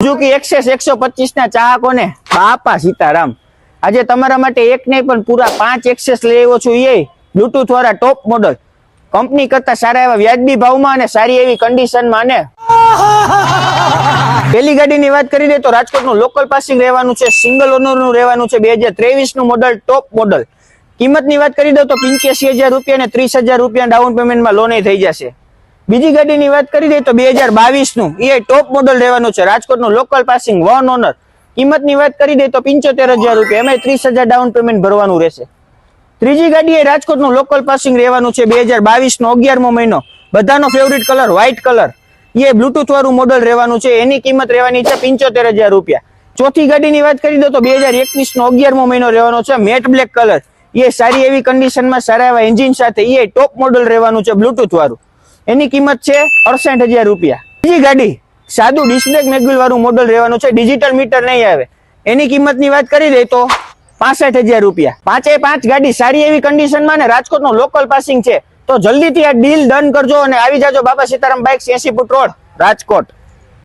Suzuki access 125 ના ચાહકોને બાપા સીતારામ, આજે તમારા માટે એક નહીં પણ પૂરા 5 એક્સેસ લઈ આવ્યો છું. એ બ્લૂટૂથ વાળા ટોપ મોડલ, કંપની કરતા સારા એવા વ્યાજબી ભાવમાં અને સારી એવી કન્ડિશનમાં. અને પેલી ગાડીની વાત કરી દે તો રાજકોટનું લોકલ પાસિંગ રહેવાનું છે, સિંગલ ઓનરનું રહેવાનું છે, 2023 નું મોડલ, ટોપ મોડલ. કિંમતની વાત કરી દો તો 85,000 રૂપિયા અને 30,000 રૂપિયા ડાઉન પેમેન્ટમાં લોન થઈ જશે. બીજી ગાડીની વાત કરી દે તો 2022 નું એ ટોપ મોડલ રહેવાનું છે, રાજકોટનું લોકલ પાસિંગ, 1 ઓનર. કિંમતની વાત કરી દે તો 75,000 રૂપિયા, એમાં 30,000 ડાઉન પેમેન્ટ ભરવાનું રહેશે. ત્રીજી ગાડી એ રાજકોટનું લોકલ પાસિંગ રહેવાનું છે, 2022 નો 11મો મહિનો, બધાનો ફેવરિટ કલર વ્હાઇટ કલર, એ બ્લૂટૂથ વાળું મોડલ રહેવાનું છે, એની કિંમત રહેવાની છે 75,000 રૂપિયા. ચોથી ગાડીની વાત કરી દો તો 2021 નો 11મો મહિનો રહેવાનો છે, મેટ બ્લેક કલર, એ સારી એવી કન્ડિશનમાં સારા એવા એન્જિન સાથે, એ ટોપ મોડલ રહેવાનું છે બ્લૂટૂથ વાળું, એની કિંમત છે 68,000 રૂપિયા. બીજી ગાડી સાદું ડિસ્પ્લે મેગ્યુલ વાળું મોડલ રહેવાનું છે, ડિજિટલ મીટર નહીં આવે, એની કિંમતની વાત કરી દે તો 65,000 રૂપિયા. 5 ગાડી સારી એવી કન્ડિશનમાં ને રાજકોટનું લોકલ પાસિંગ છે, તો જલ્દીથી આ ડીલ ડન કરજો અને આવી જાજો Baba Sitaram bikes 80 foot road, Rajkot.